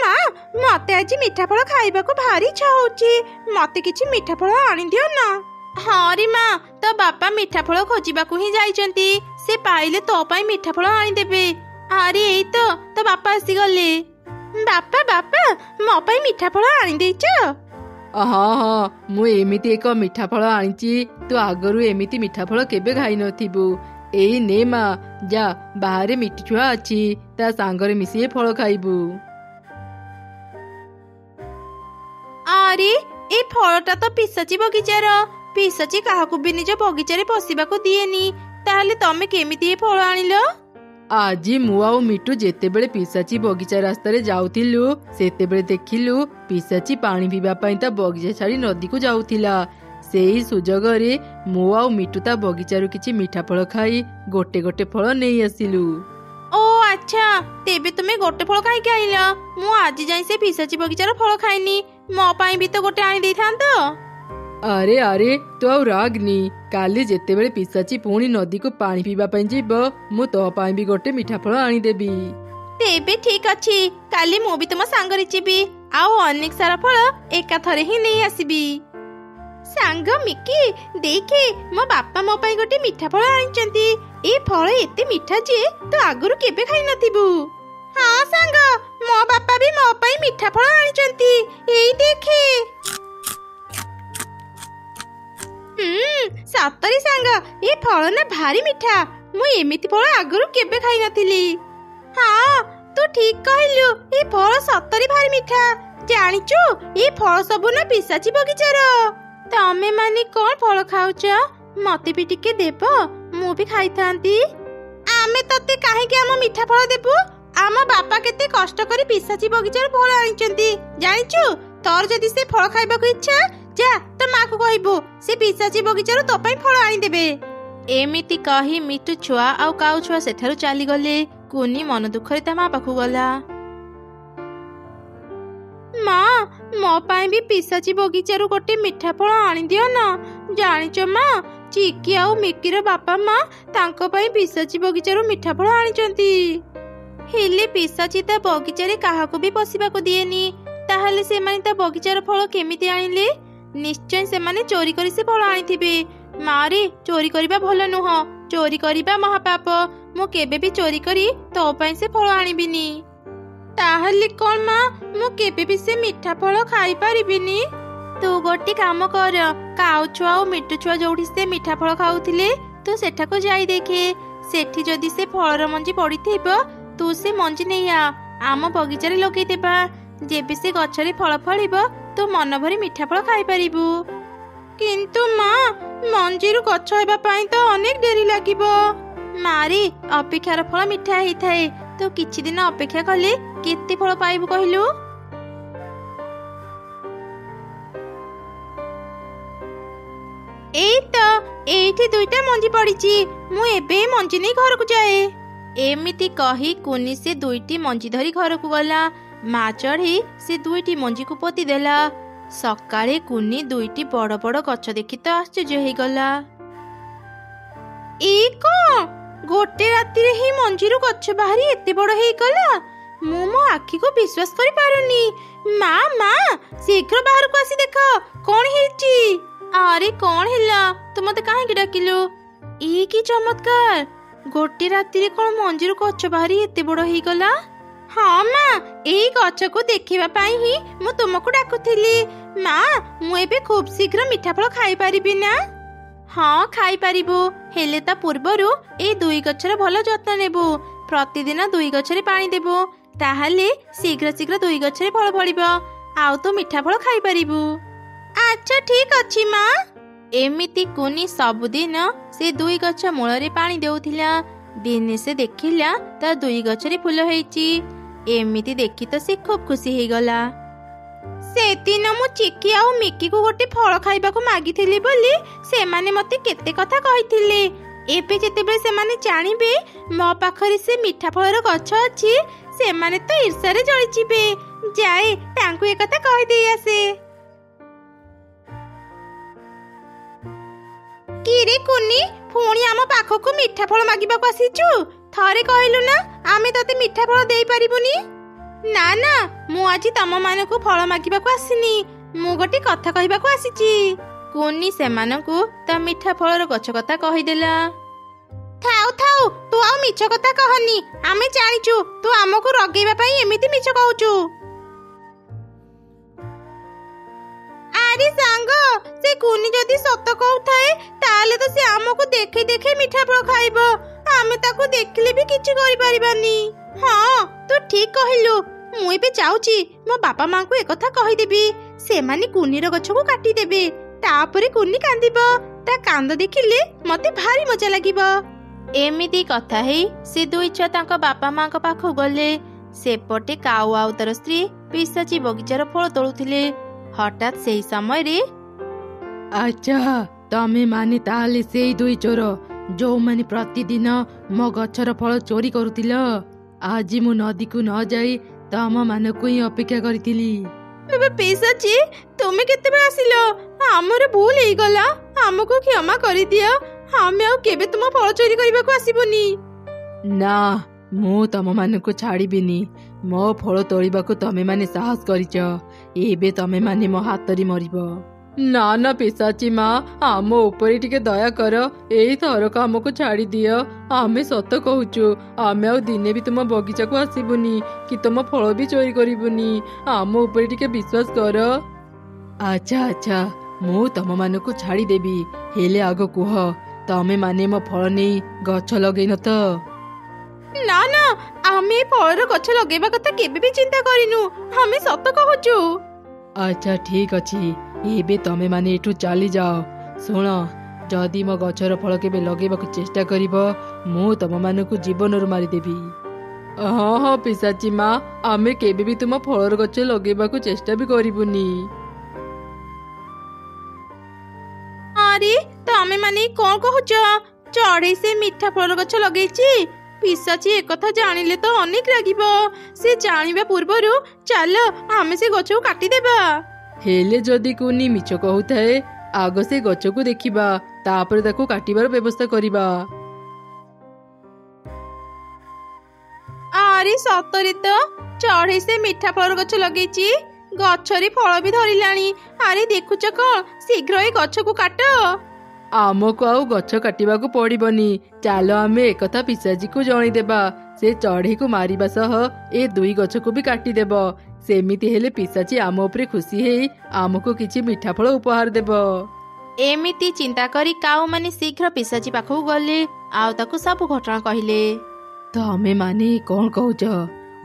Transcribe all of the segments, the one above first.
ମା ମତେ ଆଜି ମିଠା ଫଳ ଖାଇବାକୁ ଭାରି ଇଚ୍ଛା ହଉଛି। ମତେ କିଛି ମିଠା ଫଳ ଆଣିଦିଅ ନା। ହଁ ରେ ମା, ତୋ ବାପା ମିଠା ଫଳ ଖୋଜିବାକୁ ହିଁ ଯାଇଛନ୍ତି। ସେ ପାଇଲେ ତୋ ପାଇଁ ମିଠା ଫଳ ଆଣିଦେବେ। ଆରେ ଏଇ ତ ତୋ ବାପା ଆସିଗଲେ। ବାପା ବାପା ମୋ ପାଇଁ ମିଠା ଫଳ ଆଣିଦେଇଛ? ହଁ ହଁ, ମୁଁ ଏମିତି ଏକ ମିଠା ଫଳ ଆଣିଛି। ତୁ ଆଗରୁ ଏମିତି ମିଠା ଫଳ କେବେ ଖାଇନଥିବୁ। ଏଇ ନେ ମା, ଯା ବାହାରେ ମିଠି ଛୁଆ ଅଛି, ତା ସାଙ୍ଗରେ ମିଶି ଏ ଫଳ ଖାଇବୁ। ଆରେ ଏ ଫଳଟା ତ ପିଶାଚି ବଗିଚାର। ପିଶାଚି କାହାକୁ ବି ନିଜ ବଗିଚାରେ ପଶିବାକୁ ଦିଏନି। ତାହେଲେ ତମେ କେମିତି ଏ ଫଳ ଆଣିଲ? ଆଜି ମୁଁ ଆଉ ମିଟୁ ଯେତେବେଳେ ପିଶାଚି ବଗିଚା ରାସ୍ତାରେ ଯାଉଥିଲୁ, ସେତେବେଳେ ଦେଖିଲୁ ପିଶାଚି ପାଣି ପିଇବା ପାଇଁ ତା ବଗିଚା ଛାଡ଼ି ନଦୀକୁ ଯାଉଥିଲା। ସେଇ ସୁଯୋଗରେ ମୁଁ ଆଉ ମିଟୁ ତା ବଗିଚାରୁ କିଛି ମିଠା ଫଳ ଖାଇ ଗୋଟେ ଗୋଟେ ଫଳ ନେଇ ଆସିଲୁ। ଓ ଆଚ୍ଛା, ତେବେ ତୁମେ ଗୋଟେ ଫଳ କାହିଁକି ଆଣିଲ? ମୁଁ ଆଜି ଯାଇ ସେ ପିଶାଚି ବଗିଚାର ଫଳ ଖାଇନି। ମୋ ପାଇଁ ବି ତ ଗୋଟେ ଆଣି ଦେଇଥାନ୍ତ। ଆରେ ଆରେ, ତୁ ଆଉ ରାଗନି। କାଲି ଯେତେବେଳେ ପିଶାଚି ପୁଣି ନଦୀକୁ ପାଣି ପିଇବା ପାଇଁ ଯିବ, ମୁଁ ତୋ ପାଇଁ ବି ଗୋଟେ ମିଠା ଫଳ ଆଣିଦେବି। ତେବେ ଠିକ ଅଛି, କାଲି ମୁଁ ବି ତୁମ ସାଙ୍ଗରେ ଯିବି। ଆଉ ଅନେକ ସାରା ଫଳ ଏକାଥରେ ହିଁ ନେଇ ଆସିବି। ସାଙ୍ଗ ମିକି, ଦେଖେ ମୋ ବାପା ମୋ ପାଇଁ ଗୋଟେ ମିଠା ଫଳ ଆଣିଛନ୍ତି। ଏ ଫଳ ଏତେ ମିଠା ଯେ ତୁ ଆଗରୁ କେବେ ଖାଇନଥିବୁ। ହଁ ସାଙ୍ଗ, ମୋ ବାପା ବି ମୋ ପାଇଁ ମିଠା ଫଳ ଆଣିଛନ୍ତି। ଏଇ ଦେଖେ। ସତରେ ସାଙ୍ଗ, ଏ ଫଳ ନା ଭାରି ମିଠା। ମୁଁ ଏମିତି ଫଳ ଆଗରୁ କେବେ ଖାଇନଥିଲି। ହଁ, ତୁ ଠିକ କହିଲୁ, ଏ ଫଳ ସତରେ ଭାରି ମିଠା। ଜାଣିଛୁ, ଏ ଫଳ ସବୁ ନା ପିଶାଚି ବଗିଚାର। ତମେ ମାନେ କଣ ଫଳ ଖାଉଛ? ମତେ ବି ଟିକେ ଦେବ, ମୁଁ ବି ଖାଇଥାନ୍ତି। ଆମେ ତତେ କାହିଁକି ଆମ ମିଠା ଫଳ ଦେବୁ? ଆମ ବାପା କେତେ କଷ୍ଟ କରି ପିଶାଚି ବଗିଚାର ଫଳ ଆଣିଛନ୍ତି। ଜାଣିଛୁ, ତୋର ଯଦି ସେ ଫଳ ଖାଇବାକୁ ଇଚ୍ଛା, ଯା ତୋ ମାକୁ କହିବୁ, ସେ ପିଶାଚି ବଗିଚାରୁ ତୋ ପାଇଁ ଫଳ ଆଣିଦେବେ। ଏମିତି କହି ମିଟୁ ଛୁଆ ଆଉ କାଉ ଛୁଆ ସେଠାରୁ ଚାଲିଗଲେ। କୁନି ମନ ଦୁଃଖରେ ତା ମା ପାଖକୁ ଗଲା। ମା, ମୋ ପାଇଁ ବି ପିଶାଚି ବଗିଚାରୁ ଗୋଟେ ମିଠା ଫଳ ଆଣିଦିଅ ନା। ଜାଣିଛ ମା, ଚିକି ଆଉ ମିକିର ବାପା ମା ତାଙ୍କ ପାଇଁ ପିଶାଚି ବଗିଚାରୁ ମିଠା ଫଳ ଆଣିଛନ୍ତି। ହେଲେ ପିଶାଚି ତା ବଗିଚାରେ କାହାକୁ ବି ପଶିବାକୁ ଦିଏନି। ତାହେଲେ ସେମାନେ ତା ବଗିଚାର ଫଳ କେମିତି ଆଣିଲେ? ନିଶ୍ଚୟ ସେମାନେ ଚୋରି କରି ସେ ଫଳ ଆଣିଥିବେ। ମାରେ, ଚୋରି କରିବା ଭଲ ନୁହଁ। ଚୋରି କରିବା ମହାପାପ। ମୁଁ କେବେ ବି ଚୋରି କରି ତୋ ପାଇଁ ସେ ଫଳ ଆଣିବିନି। ତାହେଲେ କଣ ମା, ମୁଁ କେବେ ବି ସେ ମିଠା ଫଳ ଖାଇପାରିବିନି? ତୁ ଗୋଟେ କାମ କର, କାଉ ଛୁଆ ଆଉ ମିଟୁ ଛୁଆ ଯୋଉଠି ସେ ମିଠା ଫଳ ଖାଉଥିଲେ, ତୁ ସେଠାକୁ ଯାଇ ଦେଖେ। ସେଠି ଯଦି ସେ ଫଳର ମଞ୍ଜି ପଡିଥିବ, ତୁ ସେ ମଞ୍ଜି ନେଇ ଆ, ଆମ ବଗିଚାରେ ଲଗେଇଦେବା। ଯେବେ ସେ ଗଛରେ ଫଳ ଫଳିବ, ତୁ ମନ ଭରି ମିଠା ଫଳ ଖାଇପାରିବୁ। କିନ୍ତୁ ମା, ମଞ୍ଜିରୁ ଗଛ ହେବା ପାଇଁ ତ ଅନେକ ଡେରି ଲାଗିବ। ମାରେ, ଅପେକ୍ଷାର ଫଳ ମିଠା ହେଇଥାଏ। ତୁ କିଛି ଦିନ ଅପେକ୍ଷା କଲେ କେତେ ଫଳ ପାଇବୁ କହିଲୁ? ଏଇ ତ, ଏଇଠି ଦୁଇଟା ମଞ୍ଜି ପଡିଛି। ମୁଁ ଏବେ ମଞ୍ଜି ନେଇ ଘରକୁ ଯାଏ। ଏମିତି କହି କୁନି ସେ ଦୁଇଟି ମଞ୍ଜି ଧରି ଘରକୁ ଗଲା। ମା ଚଢ଼େଇ ସେ ଦୁଇଟି ମଞ୍ଜିକୁ ପୋତି ଦେଲା। ସକାଳେ କୁନି ଦୁଇଟି ବଡ ବଡ ଗଛ ଦେଖି ତ ଆଶ୍ଚର୍ଯ୍ୟ ହେଇଗଲା। ଏ କଣ, ଗୋଟେ ରାତିରେ ହିଁ ମଞ୍ଜିରୁ ଗଛ ବାହାରି ଏତେ ବଡ ହେଇଗଲା? ମୁଁ ମୋ ଆଖିକୁ ବିଶ୍ୱାସ କରିପାରୁନି। ମା ମା, ଶୀଘ୍ର ବାହାରକୁ ଆସି ଦେଖ, କଣ ହେଇଛି? ଆରେ କଣ ହେଲା? ତୁ ମତେ କାହିଁକି ଡାକିଲୁ? ଏ କି ଚମତ୍କାର! ଗୋଟେ ରାତିରେ କଣ ମଞ୍ଜିରୁ ଗଛ ବାହାରି ଏତେ ବଡ ହେଇଗଲା? ହଁ ମା, ଏଇ ଗଛକୁ ଦେଖିବା ପାଇଁ ହିଁ ମୁଁ ତୁମକୁ ଡାକୁଥିଲି। ମା, ମୁଁ ଏବେ ଖୁବ ଶୀଘ୍ର ମିଠା ଫଳ ଖାଇପାରିବି ନା? ହଁ, ଖାଇପାରିବୁ। ହେଲେ ତା ପୂର୍ବରୁ ଏଇ ଦୁଇ ଗଛର ଭଲ ଯତ୍ନ ନେବୁ। ପ୍ରତିଦିନ ଦୁଇ ଗଛରେ ପାଣି ଦେବୁ। ତାହେଲେ ଶୀଘ୍ର ଶୀଘ୍ର ଦୁଇ ଗଛରେ ଫଳ ଫଳିବ, ଆଉ ତୁ ମିଠା ଫଳ ଖାଇପାରିବୁ। ଆଚ୍ଛା ଠିକ ଅଛି ମା। ଏମିତି କୁନି ସବୁଦିନ ସେ ଦୁଇ ଗଛ ମୂଳରେ ପାଣି ଦେଉଥିଲା। ଦିନେ ସେ ଦେଖିଲା ତା ଦୁଇ ଗଛରେ ଫୁଲ ହେଇଛି। ଏମିତି ଦେଖି ତ ସେ ଖୁବ ଖୁସି ହେଇଗଲା। ସେଦିନ ମୁଁ ଚିକି ଆଉ ମିକିକୁ ଗୋଟେ ଫଳ ଖାଇବାକୁ ମାଗିଥିଲି ବୋଲି ସେମାନେ ମତେ କେତେ କଥା କହିଥିଲେ। ଏବେ ଯେତେବେଳେ ସେମାନେ ଜାଣିବେ ମୋ ପାଖରେ ସେ ମିଠା ଫଳର ଗଛ ଅଛି, ସେମାନେ ତ ଈର୍ଷାରେ ଜଳିଯିବେ। ଯାଏ ତାଙ୍କୁ ଏକଥା କହିଦେଇ ଆସେ। କିରେ କୁନି, ପୁଣି ଆମ ପାଖକୁ ମିଠା ଫଳ ମାଗିବାକୁ ଆସିଛୁ? ଥରେ କହିଲୁ ନା ଆମେ ତତେ ମିଠା ଫଳ ଦେଇପାରିବୁନି। ନା ନା, ମୁଁ ଆଜି ତମ ମାନଙ୍କୁ ଫଳ ମାଗିବାକୁ ଆସିନି, ମୁଁ ଗୋଟେ କଥା କହିବାକୁ ଆସିଛି। କୁନି ସେମାନଙ୍କୁ ତା ମିଠା ଫଳର ଗଛ କଥା କହିଦେଲା। ଥାଉ ଥାଉ, ତୁ ଆଉ ମିଛ କଥା କହନି, ଆମେ ଜାଣିଛୁ ତୁ ଆମକୁ ରଗେଇବା ପାଇଁ ଏମିତି ମିଛ କହୁଛୁ। ଆରେ ସାଙ୍ଗ, ସେ କୁନି ଯଦି ସତ କହୁଥାଏ ତାହେଲେ ତ ସେ ଆମକୁ ଦେଖି ଦେଖି ମିଠା ଫଳ ଖାଇବ, ଆମେ ତାକୁ ଦେଖିଲେ ବି କିଛି କରିପାରିବାନି। ହଁ, ତୁ ଠିକ କହିଲୁ। ମୁଁ ଏବେ ଯାଉଛି ମୋ ବାପା ମାଙ୍କୁ ଏକଥା କହିଦେବି, ସେମାନେ କୁନିର ଗଛକୁ କାଟିଦେବେ। ତାପରେ କୁନି କାନ୍ଦିବ, ତା କାନ୍ଦ ଦେଖିଲେ ମତେ ଭାରି ମଜା ଲାଗିବ। ଏମିତି କଥା ହେଇ ସେ ଦୁଇ ଛୁଆ ତାଙ୍କ ବାପା ମାଙ୍କ ପାଖକୁ ଗଲେ। ସେପଟେ କାଉ ଆଉ ତାର ସ୍ତ୍ରୀ ପିଶାଚି ବଗିଚାର ଫଳ ତୋଳୁଥିଲେ। ହଠାତ୍ ସେଇ ସମୟରେ ଆଚ୍ଛା, ତମେ ମାନେ ତାହେଲେ ସେଇ ଦୁଇ ଚୋର ଯୋଉମାନେ ପ୍ରତିଦିନ ମୋ ଗଛର ଫଳ ଚୋରି କରୁଥିଲ। ଆଜି ମୁଁ ନଦୀକୁ ନ ଯାଇ ତମ ମାନଙ୍କୁ ହିଁ ଅପେକ୍ଷା କରିଥିଲି। ପିଶାଚି, ତୁମେ କେତେବେଳେ ଆସିଲ? ଆମର ଭୁଲ ହେଇଗଲା, ଆମକୁ କ୍ଷମା କରିଦିଅ। ଆମେ ଆଉ କେବେ ତୁମ ଫଳ ଚୋରି କରିବାକୁ ଆସିବୁନି। ନା, ମୁଁ ତମ ମାନଙ୍କୁ ଛାଡ଼ିବିନି। ମୋ ଫଳ ତୋଳିବାକୁ ତମେ ମାନେ ସାହସ କରିଛ, ଏବେ ତମେ ମାନେ ମୋ ହାତରେ ମରିବ। ନା ନା ପିଶାଚି ମା, ଆମ ଉପରେ ଟିକେ ଦୟା କର, ଏଇ ଥରକ ଆମକୁ ଛାଡ଼ି ଦିଅ। ଆମେ ସତ କହୁଛୁ, ଆମେ ଆଉ ଦିନେ ବି ତୁମ ବଗିଚାକୁ ଆସିବୁନି କି ତୁମ ଫଳ ବି ଚୋରି କରିବୁନି। ଆମ ଉପରେ ଟିକେ ବିଶ୍ୱାସ କର। ଆଚ୍ଛା ଆଚ୍ଛା, ମୁଁ ତମ ମାନଙ୍କୁ ଛାଡ଼ିଦେବି, ହେଲେ ଆଗ କୁହ, ତମେ ମାନେ ମୋ ଫଳ ନେଇ ଗଛ ଲଗେଇନ ତ? ନା ନା, ଆମେ ଫଳର ଗଛ ଲଗେଇବା କଥା କେବେ ବି ଚିନ୍ତା କରିନୁ, ଆମେ ସତ କହୁଛୁ। ଆଚ୍ଛା ଠିକ ଅଛି, ଏବେ ତମେ ମାନେ ଏଠୁ ଚାଲିଯାଅ। ଶୁଣ, ଯଦି ମୋ ଗଛର ଫଳ କେବେ ଲଗେଇବାକୁ ଚେଷ୍ଟା କରିବ, ମୁଁ ତମ ମାନଙ୍କୁ ଜୀବନରୁ ମାରିଦେବି। ହଁ ହଁ ପିଶାଚି ମା, ଆମେ କେବେ ବି ତୁମ ଫଳର ଗଛ ଲଗେଇବାକୁ ଚେଷ୍ଟା ବି କରିବୁନି। ଆରେ ତମେ ମାନେ କଣ କହୁଛ? ଚଢେଇ ସେ ମିଠା ଫଳର ଗଛ ଲଗେଇଛି। ପିଶାଚି ଏକଥା ଜାଣିଲେ ତ ଅନେକ ରାଗିବ। ସେ ଜାଣିବା ପୂର୍ବରୁ ଚାଲ ଆମେ ସେ ଗଛକୁ କାଟିଦେବା। ହେଲେ ଯଦି କୁନି ମିଛ କହୁଥାଏ, ଆଗ ସେ ଗଛକୁ ଦେଖିବା, ତାପରେ ତାକୁ କାଟିବାର ବ୍ୟବସ୍ଥା କରିବା। ଆରେ ସତରେ ତ, ଚଢେଇ ସେ ମିଠା ଫଳର ଗଛ ଲଗେଇଛି, ଗଛରେ ଫଳ ବି ଧରିଲାଣି। ଆରେ ଦେଖୁଛ କଣ, ଶୀଘ୍ର ଏ ଗଛକୁ କାଟ। ଆମକୁ ଆଉ ଗଛ କାଟିବାକୁ ପଡିବନି, ଚାଲ ଆମେ ଏକଥା ପିଶାଚୀକୁ ଜଣେଇଦେବା। ସେ ଚଢେଇକୁ ମାରିବା ସହ ଏ ଦୁଇ ଗଛକୁ ବି କାଟିଦେବ। ସେମିତି ହେଲେ ପିଶାଚୀ ଆମ ଉପରେ ଖୁସି ହେଇ ଆମକୁ କିଛି ମିଠା ଫଳ ଉପହାର ଦେବ। ଏମିତି ଚିନ୍ତା କରି କାଉମାନେ ଶୀଘ୍ର ପିଶାଚୀ ପାଖକୁ ଗଲେ ଆଉ ତାକୁ ସବୁ ଘଟଣା କହିଲେ। ତମେ ମାନେ କଣ କହୁଛ?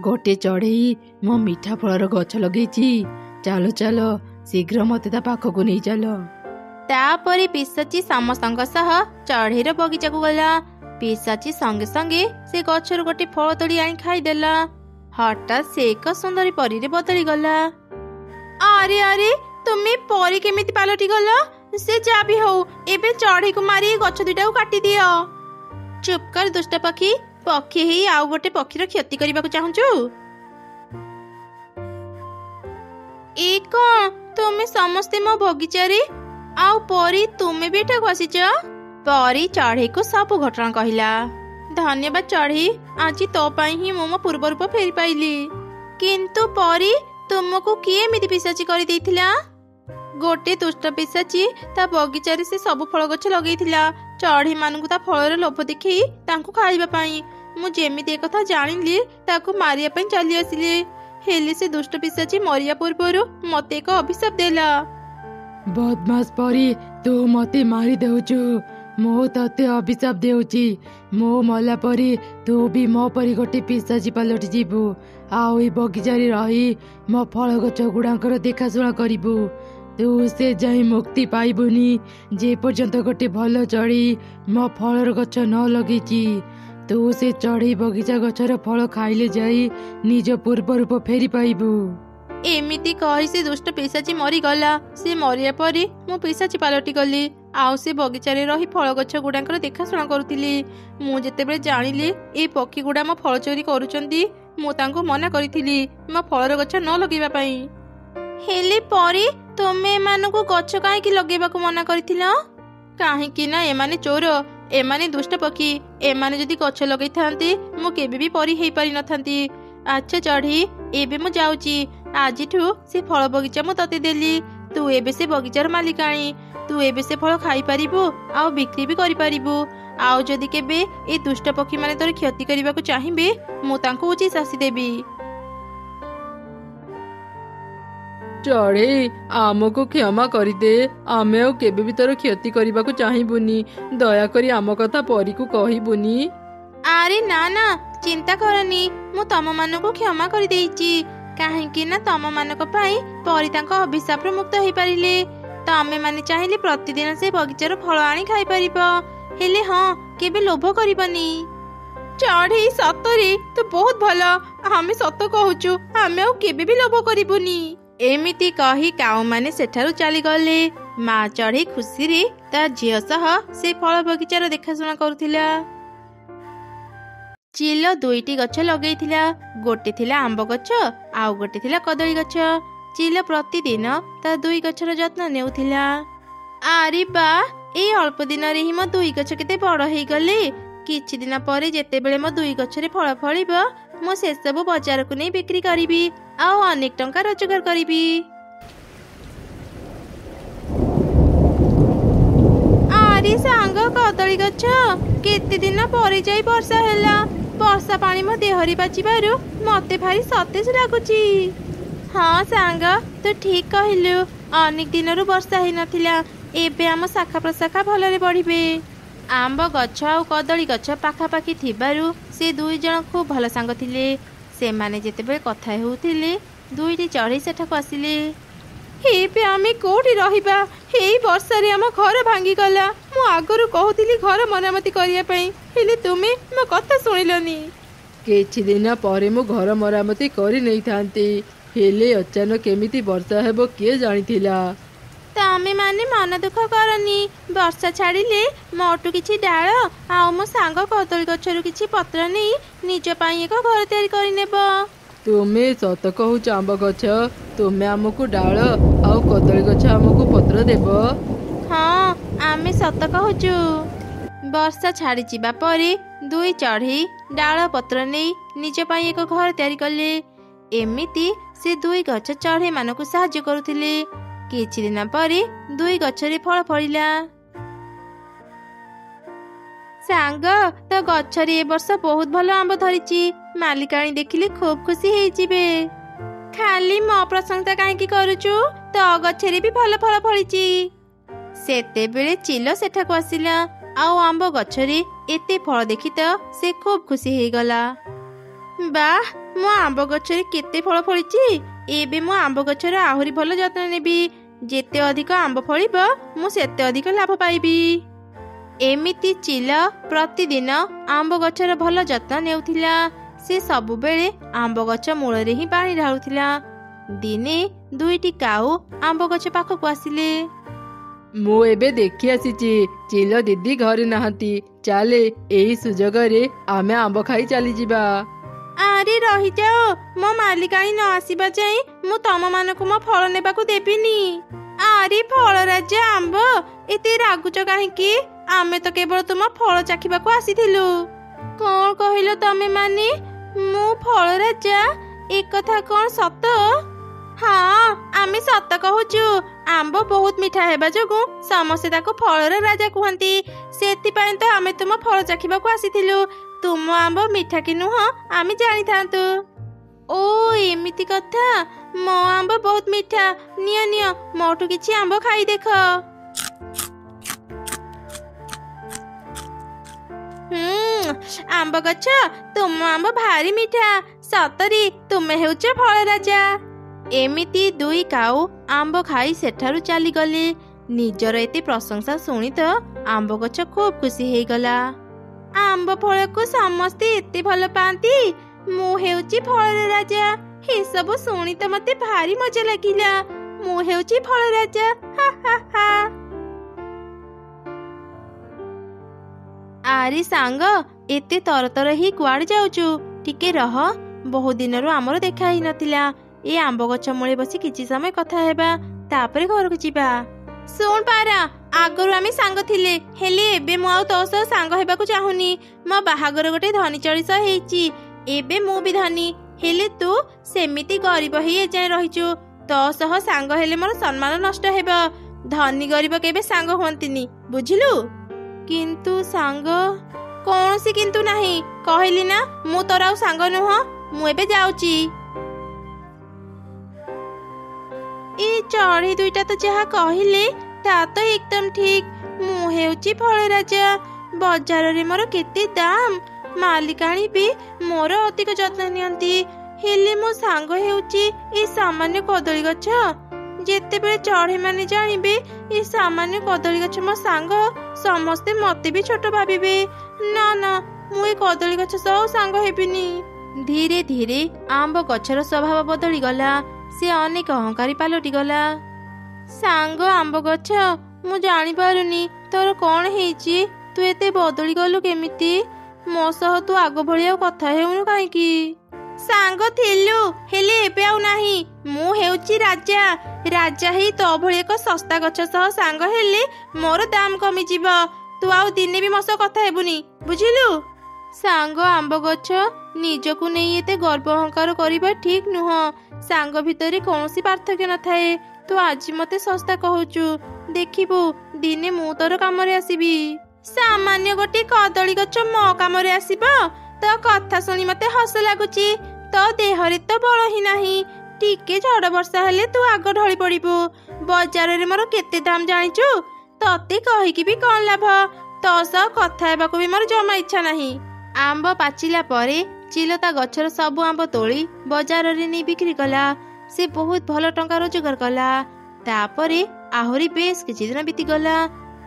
ଗୋଟେ ଚଢେଇ ମୋ ମିଠା ଫଳର ଗଛ ଲଗେଇଛି। ଚାଲ ଚାଲ, ଶୀଘ୍ର ମତେ ତା ପାଖକୁ ନେଇ ଚାଲ। ତାପରେ ପିଶାଚୀ ସମସ୍ତଙ୍କ ସହ ଚଢେଇର ବଗିଚାକୁ ଗଲା। ପିଶାଚୀ ସଙ୍ଗେ ସଙ୍ଗେ ସେ ଗଛରୁ ଗୋଟେ ଫଳ ତୋଳି ଆଣି ଖାଇଦେଲା। ହଠାତ୍ ସେ ଏକ ସୁନ୍ଦରୀ ପରୀରେ ବଦଳି ଗଲା। ଆରେ ଆରେ, ତୁମେ ପରୀ କେମିତି ପାଲଟି ଗଲ? ସେ ଯାହା ବି ହଉ, ଏବେ ଚଢେଇକୁ ମାରି ଗଛ ଦୁଇଟାକୁ କାଟିଦିଅ। ଚୁପ୍ କର ଦୁଷ୍ଟ ପକ୍ଷୀ, ପକ୍ଷୀ ହେଇ ଆଉ ଗୋଟେ ପକ୍ଷୀର କ୍ଷତି କରିବାକୁ ଚାହୁଁଛୁ? ଏ କଣ, ତୁମେ ସମସ୍ତେ ମୋ ବଗିଚାରେ, ଆଉ ପରୀ ତୁମେ ବି ଏଠାକୁ ଆସିଛ? ପରୀ ଚଢେଇକୁ ସବୁ ଘଟଣା କହିଲା। ଧନ୍ୟବାଦ ଚଢେଇ, ଆଜି ତୋ ପାଇଁ ହିଁ ମୁଁ ମୋ ପୂର୍ବ ରୂପ ଫେରି ପାଇଲି। କିନ୍ତୁ ପରୀ, ତୁମକୁ କିଏ ଏମିତି ପିଶାଚୀ କରିଦେଇଥିଲା? ଗୋଟେ ଦୁଷ୍ଟ ପିଶାଚୀ ତା ବଗିଚାରେ ସେ ସବୁ ଫଳ ଗଛ ଲଗେଇଥିଲା, ଚଢେଇ ମାନଙ୍କୁ ତା ଫଳର ଲୋଭ ଦେଖେଇ ତାଙ୍କୁ ଖାଇବା ପାଇଁ। ମୁଁ ଯେମିତି ଏକଥା ଜାଣିଲି, ତାକୁ ମାରିବା ପାଇଁ ଚାଲି ଆସିଲି, ହେଲେ ସେ ଦୁଷ୍ଟ ପିଶାଚୀ ମରିବା ପୂର୍ବରୁ ମତେ ଏକ ଅଭିଶାପ ଦେଲା। ବଦମାସ ପରୀ, ତୁ ମତେ ମାରି ଦେଉଛୁ। ମୁଁ ତତେ ଅଭିଶାପ ଦେଉଛି, ମୁଁ ମଲା ପରି ତୁ ବି ମୋ ପରି ଗୋଟେ ପିଶାଚୀ ପାଲଟି ଯିବୁ, ଆଉ ଏ ବଗିଚାରେ ରହି ମୋ ଫଳ ଗଛ ଗୁଡାଙ୍କର ଦେଖାଶୁଣା କରିବୁ। ତୁ ସେ ଯାଇ ମୁକ୍ତି ପାଇବୁନି ଯେ ପର୍ଯ୍ୟନ୍ତ ଗୋଟେ ଭଲ ଚଢେଇ ମୋ ଫଳର ଗଛ ନ ଲଗେଇଛି। ତୁ ସେ ଚଢେଇ ବଗିଚା ଗଛର ଫଳ ଖାଇଲେ ଯାଇ ନିଜ ପୂର୍ବ ରୂପ ଫେରି ପାଇବୁ। ଏମିତି କହି ସେ ଦୁଷ୍ଟ ପିଶାଚୀ ମରିଗଲା। ସେ ମରିବା ପରେ ମୁଁ ପିଶାଚୀ ପାଲଟି ଗଲି, ଆଉ ସେ ବଗିଚାରେ ରହି ଫଳ ଗଛ ଗୁଡାଙ୍କର ଦେଖାଶୁଣା କରୁଥିଲି। ମୁଁ ଯେତେବେଳେ ଜାଣିଲି ଏ ପକ୍ଷୀ ଗୁଡା ମୋ ଫଳ ଚୋରି କରୁଛନ୍ତି, ମୁଁ ତାଙ୍କୁ ମନା କରିଥିଲି ମୋ ଫଳର ଗଛ ନ ଲଗେଇବା ପାଇଁ। ହେଲେ ପରେ ତୁମେ ଏମାନଙ୍କୁ ଗଛ କାହିଁକି ଲଗେଇବାକୁ ମନା କରିଥିଲ? କାହିଁକି ନା ଏମାନେ ଚୋର, ଏମାନେ ଦୁଷ୍ଟ ପକ୍ଷୀ। ଏମାନେ ଯଦି ଗଛ ଲଗେଇଥାନ୍ତି, ମୁଁ କେବେ ବି ପରୀ ହେଇପାରିନଥାନ୍ତି। ଆଚ୍ଛା ଚଢେଇ, ଏବେ ମୁଁ ଯାଉଛି। ଆଜିଠୁ ସେ ଫଳ ବଗିଚା ମୁଁ ତତେ ଦେଲି। ତୁ ଏବେ ସେ ବଗିଚାର ମାଲିକାଣୀ। ତୁ ଏବେ ସେ ଫଳ ଖାଇପାରିବୁ ଆଉ ବିକ୍ରି ବି କରିପାରିବୁ। ଆଉ ଯଦି କେବେ ଏ ଦୁଷ୍ଟ ପକ୍ଷୀମାନେ ତୋର କ୍ଷତି କରିବାକୁ ଚାହିଁବେ ମୁଁ ତାଙ୍କୁ ଉଚିତ ଶାସ୍ତି ଦେବି। ଚଢ଼େଇ ଆମକୁ କ୍ଷମା କରିଦେ। ଆମେ ଆଉ କେବେ ବି ତୋର କ୍ଷତି କରିବାକୁ ଚାହିଁବୁନି। ଦୟାକରି ଆମ କଥା ପରୀକୁ କହିବୁନି। ଆରେ ନା ନା, ଚିନ୍ତା କରନି, ମୁଁ ତମମାନଙ୍କୁ କ୍ଷମା କରିଦେଇଛି। କାହିଁକି ନା ତମମାନଙ୍କ ପାଇଁ ପରି ତାଙ୍କ ଅଭିଶାପରୁ ମୁକ୍ତ ହେଇପାରିଲେ। ତମେ ମାନେ ଚାହିଁଲେ ପ୍ରତିଦିନ ସେ ବଗିଚାର ଫଳ ଆଣି ଖାଇପାରିବ। ହେଲେ ହଁ, କେବେ ଲୋଭ କରିବନି। ଚଢ଼େଇ ସତରେ ତୁ ବହୁତ ଭଲ। ଆମେ ସତ କହୁଛୁ, ଆମେ ଆଉ କେବେ ବି ଲୋଭ କରିବୁନି। ଏମିତି କହି କାଉମାନେ ସେଠାରୁ ଚାଲିଗଲେ। ମା ଚଢ଼େଇ ଖୁସିରେ ତା ଝିଅ ସହ ସେ ଫଳ ବଗିଚାର ଦେଖାଶୁଣା କରୁଥିଲା। ଚିଲ 2ଟି ଗଛ ଲଗେଇଥିଲା। ଗୋଟେ ଥିଲା ଆମ୍ବ ଗଛ ଆଉ ଗୋଟେ ଥିଲା କଦଳୀ ଗଛ। ଚିଲ ପ୍ରତିଦିନ ତା 2 ଗଛର ଯତ୍ନ ନେଉଥିଲା। ଆରେ ବା, ଏଇ ଅଳ୍ପ ଦିନରେ ହିଁ ମୋ 2 ଗଛ କେତେ ବଡ଼ ହେଇଗଲେ। କିଛି ଦିନ ପରେ ଯେତେବେଳେ ମୋ 2 ଗଛରେ ଫଳ ଫଳିବ ମୁଁ ସେସବୁ ବଜାରକୁ ନେଇ ବିକ୍ରି କରିବି ଆଉ ଅନେକ ଟଙ୍କା ରୋଜଗାର କରିବି। ଆରେ ସାଙ୍ଗ କଦଳୀ ଗଛ, କେତେ ଦିନ ପରେ ଯାଇ ବର୍ଷା ହେଲା। ବର୍ଷା ପାଣି ମୋ ଦେହରେ ବାଜିବାରୁ ମତେ ଭାରି ସତେଜ ଲାଗୁଛି। ହଁ ସାଙ୍ଗ, ତୁ ଠିକ କହିଲୁ। ଅନେକ ଦିନରୁ ବର୍ଷା ହେଇନଥିଲା। ଏବେ ଆମ ଶାଖା ପ୍ରଶାଖା ଭଲରେ ବଢିବେ। ଆମ୍ବ ଗଛ ଆଉ କଦଳୀ ଗଛ ପାଖାପାଖି ଥିବାରୁ ସେ 2 ଜଣ ଖୁବ୍ ଭଲ ସାଙ୍ଗ ଥିଲେ। ସେମାନେ ଯେତେବେଳେ କଥା ହେଉଥିଲେ 2ଟି ଚଢ଼େଇ ସେଠାକୁ ଆସିଲେ। ଏବେ ଆମେ କୋଉଠି ରହିବା? ଏଇ ବର୍ଷାରେ ଆମ ଘର ଭାଙ୍ଗିଗଲା। ମୁଁ ଆଗରୁ କହୁଥିଲି ଘର ମରାମତି କରିବା ପାଇଁ, ହେଲେ ତୁମେ ମୋ କଥା ଶୁଣିଲନି। କିଛି ଦିନ ପରେ ମୁଁ ଘର ମରାମତି କରି ନେଇଥାନ୍ତି, ହେଲେ ଅଚାନକ କେମିତି ବର୍ଷା ହେବ କିଏ ଜାଣିଥିଲା। ତମେ ମାନେ ମନ ଦୁଃଖ କରନି। ବର୍ଷା ଛାଡ଼ିଲେ ମୋଠୁ କିଛି ଡାଳ ଆଉ ମୋ ସାଙ୍ଗ କଦଳୀ ଗଛରୁ କିଛି ପତ୍ର ନେଇ ନିଜ ପାଇଁ ଏକ ଘର ତିଆରି କରିନେବ। ତୁମେ ସତ କହୁଛ ଆମ୍ବ ଗଛ? ତୁମେ ଆମକୁ ଡାଳ ଆଉ କଦଳୀ ଗଛ ଆମକୁ ପତ୍ର ଦେବ? ହଁ, ଆମେ ସତ କହୁଛୁ। ବର୍ଷା ଛାଡ଼ିଯିବା ପରେ 2 ଚଢ଼େଇ ଡାଳ ପତ୍ର ନେଇ ନିଜ ପାଇଁ ଏକ ଘର ତିଆରି କଲେ। ଏମିତି ସେ 2 ଗଛ ଚଢ଼େଇ ମାନଙ୍କୁ ସାହାଯ୍ୟ କରୁଥିଲେ। କିଛି ଦିନ ପରେ 2 ଗଛରେ ଫଳ ଫଳିଲା। ସାଙ୍ଗ, ତୋ ଗଛରେ ଏ ବର୍ଷ ବହୁତ ଭଲ ଆମ୍ବ ଧରିଛି। ମାଲିକାଣୀ ଦେଖିଲେ ଖୁବ୍ ଖୁସି ହେଇଯିବେ। ଖାଲି ମୋ ପ୍ରଶଂସା କାହିଁକି କରୁଛୁ? ତୋ ଗଛରେ ବି ଭଲ ଫଳ ଫଳିଛି। ସେତେବେଳେ ଚିଲ ସେଠାକୁ ଆସିଲା ଆଉ ଆମ୍ବ ଗଛରେ ଏତେ ଫଳ ଦେଖି ତ ସେ ଖୁବ୍ ଖୁସି ହେଇଗଲା। ବାଃ, ମୋ ଆମ୍ବ ଗଛରେ କେତେ ଫଳ ଫଳିଛି। ଏବେ ମୁଁ ଆମ୍ବ ଗଛର ଆହୁରି ଭଲ ଯତ୍ନ ନେବି। ଯେତେ ଅଧିକ ଆମ୍ବ ଫଳିବ ମୁଁ ସେତେ ଅଧିକ ଲାଭ ପାଇବି। ଏମିତି ଚିଲ ପ୍ରତିଦିନ ଆମ୍ବ ଗଛର ଭଲ ଯତ୍ନ ନେଉଥିଲା। ସେ ସବୁବେଳେ ଆମ୍ବ ଗଛ ମୂଳରେ ହିଁ ପାଣି ଢାଳୁଥିଲା। ଦିନେ 2ଟି କାଉ ଆମ୍ବ ଗଛ ପାଖକୁ ଆସିଲେ। ମୁଁ ଏବେ ଦେଖି ଆସିଛି ଚିଲ ଦିଦି ଘରେ ନାହାନ୍ତି। ଚାଲେ ଏହି ସୁଯୋଗରେ ଆମେ ଆମ୍ବ ଖାଇ ଚାଲିଯିବା। ଆରେ ରହିଯାଅ, ମୋ ମାଲିକାଣୀ ନ ଆସିବା ଯାଏଁ ମୁଁ ତମମାନଙ୍କୁ ମୋ ଫଳ ନେବାକୁ ଦେବିନି। ଆରେ ଫଳ ରାଜା ଆମ୍ବ, ଏତେ ରାଗୁଛ କାହିଁକି? ଆମେ ତ କେବଳ ତୁମ ଫଳ ଚାଖିବାକୁ ଆସିଥିଲୁ। କଣ କହିଲ ତମେ ମାନେ? ମୁଁ ଫଳ ରାଜା? ଏକଥା କଣ ସତ? ହଁ, ଆମେ ସତ କହୁଛୁ। ଆମ୍ବ ବହୁତ ମିଠା ହେବା ଯୋଗୁଁ ସମସ୍ତେ ତାକୁ ଫଳର ରାଜା କୁହନ୍ତି। ସେଥିପାଇଁ ତ ଆମେ ତୁମ ଫଳ ଚାଖିବାକୁ ଆସିଥିଲୁ। ତୁମ ଆମ୍ବ ମିଠା କି ନୁହଁ ଆମେ ଜାଣିଥାନ୍ତୁ। ଓ ଏମିତି କଥା। ମୋ ଆମ୍ବ ବହୁତ ମିଠା। ନିଅ ନିଅ, ମୋଠୁ କିଛି ଆମ୍ବ ଖାଇ ଦେଖ। ଆମ୍ବ ଗଛ, ତୁମ ଆମ୍ବ ଭାରି ମିଠା। ସତରେ ତୁମେ ହେଉଛ ଫଳ ରାଜା। ଏମିତି 2 କାଉ ଆମ୍ବ ଖାଇ ସେଠାରୁ ଚାଲିଗଲେ। ନିଜର ଏତେ ପ୍ରଶଂସା ଶୁଣି ତ ଆମ୍ବ ଗଛ ଖୁବ୍ ଖୁସି ହେଇଗଲା। ଆମ୍ବ ଫଳକୁ ସମସ୍ତେ ଏତେ ଭଲ ପାଆନ୍ତି। ମୁଁ ହେଉଛି ଫଳର ରାଜା। ଏସବୁ ଶୁଣି ତ ମତେ ଭାରି ମଜା ଲାଗିଲା। ମୁଁ ହେଉଛି ଫଳ ରାଜା। ହା ହା ହା। ଆରେ ସାଙ୍ଗ, ଏତେ ତରତର ହିଁ କୁଆଡେ ଯାଉଛୁ? ଟିକେ ରହ, ବହୁତ ଦିନରୁ ଆମର ଦେଖା ହେଇନଥିଲା। ଏ ଆମ୍ବ ଗଛ ମୂଳେ ବସି କିଛି ସମୟ କଥା ହେବା, ତାପରେ ଘରକୁ ଯିବା। ଶୁଣ ପାରା, ଆଗରୁ ଆମେ ସାଙ୍ଗ ଥିଲେ, ହେଲେ ଏବେ ମୁଁ ଆଉ ତୋ ସହ ସାଙ୍ଗ ହେବାକୁ ଚାହୁଁନି। ମୋ ବାହାଘର ଗୋଟେ ଧନୀ ଚଢ଼େଇ ସହ ହେଇଛି। ଏବେ ମୁଁ ବି ଧନୀ, ହେଲେ ତୁ ସେମିତି ଗରିବ ହେଇ ଏଯାଏଁ ରହିଛୁ। ତୋ ସହ ସାଙ୍ଗ ହେଲେ ମୋର ସମ୍ମାନ ନଷ୍ଟ ହେବ। ଧନୀ ଗରିବ କେବେ ସାଙ୍ଗ ହୁଅନ୍ତିନି, ବୁଝିଲୁ? କିନ୍ତୁ ସାଙ୍ଗ? କୌଣସି କିନ୍ତୁ ନାହିଁ। କହିଲି ନା ମୁଁ ତୋର ଆଉ ସାଙ୍ଗ ନୁହଁ। ମୁଁ ଏବେ ଯାଉଛି। ଏ ଚଢ଼େଇ ଦୁଇଟା ତ ଯାହା କହିଲେ ତା ତ ଏକଦମ ଠିକ। ମୁଁ ହେଉଛି ଫଳ ରାଜା। ବଜାରରେ ମୋର କେତେ ଦାମ। ମାଲିକାଣୀ ବି ମୋର ଅଧିକ ଯତ୍ନ ନିଅନ୍ତି। ହେଲେ ମୋ ସାଙ୍ଗ ହେଉଛି ଏ ସାମାନ୍ୟ କଦଳୀ ଗଛ। ଯେତେବେଳେ ଚଢ଼େଇ ମାନେ ଜାଣିବେ ଏ ସାମାନ୍ୟ କଦଳୀ ଗଛ ମୋ ସାଙ୍ଗ, ସମସ୍ତେ ମତେ ବି ଛୋଟ ଭାବିବେ। ନା ନା, ମୁଁ ଏ କଦଳୀ ଗଛ ସହ ସାଙ୍ଗ ହେବିନି। ଧୀରେ ଧୀରେ ଆମ୍ବ ଗଛର ସ୍ୱଭାବ ବଦଳିଗଲା। ସେ ଅନେକ ଅହଙ୍କାରୀ ପାଲଟିଗଲା। ସାଙ୍ଗ ଆମ୍ବ ଗଛ, ମୁଁ ଜାଣିପାରୁନି ତୋର କଣ ହେଇଛି। ତୁ ଏତେ ବଦଳି ଗଲୁ କେମିତି? ମୋ ସହ ତୁ ଆଗ ଭଳି ଆଉ କଥା ହେଉନୁ କାହିଁକି? ସାଙ୍ଗ ଥିଲୁ, ହେଲେ ଏବେ ଆଉ ନାହିଁ। ମୁଁ ହେଉଛି ରାଜା। ରାଜା ହେଇ ତୋ ଭଳି ଏକ ଶସ୍ତା ଗଛ ସହ ସାଙ୍ଗ ହେଲେ ମୋର ଦାମ କମିଯିବ। ତୁ ଆଉ ଦିନେ ବି ମୋ ସହ କଥା ହେବୁନି, ବୁଝିଲୁ? ସାଙ୍ଗ ଆମ୍ବ ଗଛ, ନିଜକୁ ନେଇ ଏତେ ଗର୍ବ ଅହଙ୍କାର କରିବା ଠିକ ନୁହଁ। ସାଙ୍ଗ ଭିତରେ କୌଣସି ପାର୍ଥକ୍ୟ ନଥାଏ। ତୁ ଆଜି ମତେ ଶସ୍ତା କହୁଛୁ, ଦେଖିବୁ ଦିନେ ମୁଁ ତୋର କାମରେ ଆସିବି। ସାମାନ୍ୟ ଗୋଟେ କଦଳୀ ଗଛ ମୋ କାମରେ ଆସିବ? ତୋ କଥା ଶୁଣି ମତେ ହସ ଲାଗୁଛି। ତୋ ଦେହରେ ତ ବଳ ହିଁ ନାହିଁ। ଟିକେ ଝଡ଼ ବର୍ଷା ହେଲେ ତୁ ଆଗ ଢଳି ପଡ଼ିବୁ। ବଜାରରେ ମୋର କେତେ ଦାମ ଜାଣିଛୁ? ତତେ କହିକି ବି କଣ ଲାଭ? ତୋ ସହ କଥା ହେବାକୁ ବି ମୋର ଜମା ଇଚ୍ଛା ନାହିଁ। ଆମ୍ବ ପାଚିଲା ପରେ ଚିଲ ତା ଗଛର ସବୁ ଆମ୍ବ ତୋଳି ବଜାରରେ ନେଇ ବିକ୍ରି କଲା। ସେ ବହୁତ ଭଲ ଟଙ୍କା ରୋଜଗାର କଲା। ତାପରେ ଆହୁରି ବେଶ କିଛି ଦିନ ବିତିଗଲା।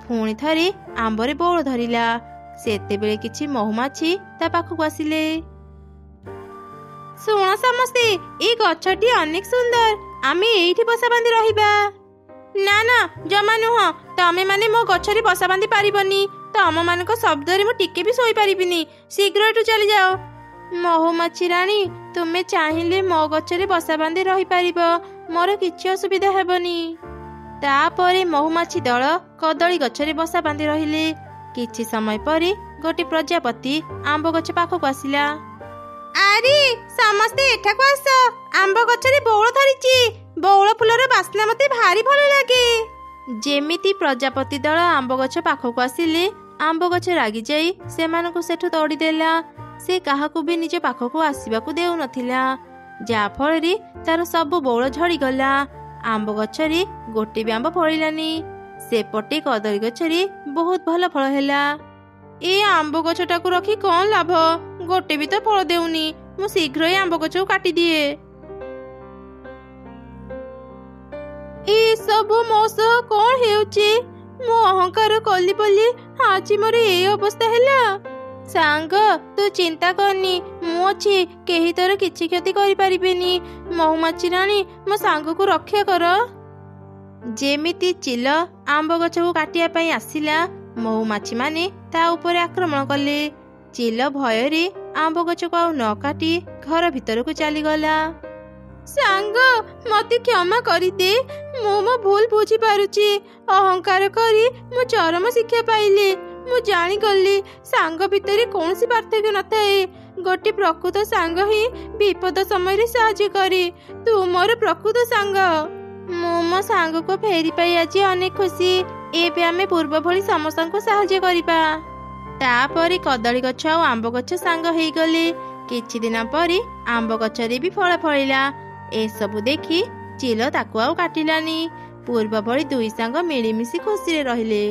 ପୁଣି ଥରେ ଆମ୍ବରେ ବଉଳ ଧରିଲା। ସେତେବେଳେ କିଛି ମହୁମାଛି ତା ପାଖକୁ ଆସିଲେ। ଶୁଣ ସମସ୍ତେ, ଏଇ ଗଛଟି ଅନେକ ସୁନ୍ଦର। ଆମେ ଏଇଠି ବସା ବାନ୍ଧି ରହିବା। ନା ନା, ଜମା ନୁହଁ। ତମେ ମାନେ ମୋ ଗଛରେ ବସା ବାନ୍ଧି ପାରିବନି। ତମ ମାନଙ୍କ ଶବ୍ଦରେ ମୁଁ ଟିକେ ବି ଶୋଇପାରିବିନି। ଶୀଘ୍ର ଏଠୁ ଚାଲିଯାଅ। ମହୁମାଛି ରାଣୀ, ତୁମେ ଚାହିଁଲେ ମୋ ଗଛରେ ବସା ବାନ୍ଧି ରହିପାରିବ। ମୋର କିଛି ଅସୁବିଧା ହେବନି। ତାପରେ ମହୁମାଛି ଦଳ କଦଳୀ ଗଛରେ ବସା ବାନ୍ଧି ରହିଲେ। କିଛି ସମୟ ପରେ ଗୋଟେ ପ୍ରଜାପତି ଆମ୍ବ ଗଛ ପାଖକୁ ଆସିଲା। ଆରେ ସମସ୍ତେ ଏଠାକୁ ଆସ, ଆମ୍ବ ଗଛରେ ବଉଳ ଧରିଛି। ବଉଳ ଫୁଲର ବାସ୍ନା ମତେ ଭାରି ଭଲ ଲାଗେ। ଯେମିତି ପ୍ରଜାପତି ଦଳ ଆମ୍ବ ଗଛ ପାଖକୁ ଆସିଲେ, ଆମ୍ବ ଗଛ ରାଗିଯାଇ ସେମାନଙ୍କୁ ସେଠୁ ତଡ଼ିଦେଲା। ସେ କାହାକୁ ବି ନିଜ ପାଖକୁ ଆସିବାକୁ ଦେଉନଥିଲା, ଯାହା ଫଳରେ ତାର ସବୁ ବଉଳ ଝଡ଼ିଗଲା। ଆମ୍ବ ଗଛରେ ଗୋଟେ ବି ଆମ୍ବ ଫଳିଲାନି। ସେପଟେ କଦଳୀ ଗଛରେ ବହୁତ ଭଲ ଫଳ ହେଲା। ଏ ଆମ୍ବ ଗଛଟାକୁ ରଖି କଣ ଲାଭ? ଗୋଟେ ବି ତ ଫଳ ଦେଉନି। ମୁଁ ଶୀଘ୍ର ଏ ଆମ୍ବ ଗଛକୁ କାଟିଦିଏ। ଏସବୁ ମୋ ସହ କଣ ହେଉଛି? ମୁଁ ଅହଙ୍କାର କଲି ବୋଲି ଆଜି ମୋର ଏ ଅବସ୍ଥା ହେଲା। ସାଙ୍ଗ, ତୁ ଚିନ୍ତା କରନି, ମୁଁ ଅଛି। କେହି ତୋର କିଛି କ୍ଷତି କରିପାରିବେନି। ମହୁମାଛି ରାଣୀ, ମୋ ସାଙ୍ଗକୁ ରକ୍ଷା କର। ଯେମିତି ଚିଲ ଆମ୍ବ ଗଛକୁ କାଟିବା ପାଇଁ ଆସିଲା, ମହୁମାଛି ମାନେ ତା ଉପରେ ଆକ୍ରମଣ କଲେ। ଚିଲ ଭୟରେ ଆମ୍ବ ଗଛକୁ ଆଉ ନ କାଟି ଘର ଭିତରକୁ ଚାଲିଗଲା। ସାଙ୍ଗ, ମତେ କ୍ଷମା କରିଦେ। ମୁଁ ମୋ ଭୁଲ ବୁଝିପାରୁଛି। ଅହଙ୍କାର କରି ମୁଁ ଚରମ ଶିକ୍ଷା ପାଇଲି। ମୁଁ ଜାଣିଗଲି ସାଙ୍ଗ ଭିତରେ କୌଣସି ପାର୍ଥକ୍ୟ ନଥାଏ। ଗୋଟେ ପ୍ରକୃତ ସାଙ୍ଗ ହିଁ ବିପଦ ସମୟରେ ସାହାଯ୍ୟ କରେ। ତୁ ମୋର ପ୍ରକୃତ ସାଙ୍ଗ। ମୁଁ ମୋ ସାଙ୍ଗକୁ ଫେରି ପାଇ ଆଜି ଅନେକ ଖୁସି। ଏବେ ଆମେ ପୂର୍ବ ଭଳି ସମସ୍ତଙ୍କୁ ସାହାଯ୍ୟ କରିବା। ତାପରେ କଦଳୀ ଗଛ ଆଉ ଆମ୍ବ ଗଛ ସାଙ୍ଗ ହେଇଗଲେ। କିଛି ଦିନ ପରେ ଆମ୍ବ ଗଛରେ ବି ଫଳ ଫଳିଲା। ଏସବୁ ଦେଖି ଚିଲ ତାକୁ ଆଉ କାଟିଲାନି। ପୂର୍ବ ଭଳି ଦୁଇ ସାଙ୍ଗ ମିଳିମିଶି ଖୁସିରେ ରହିଲେ।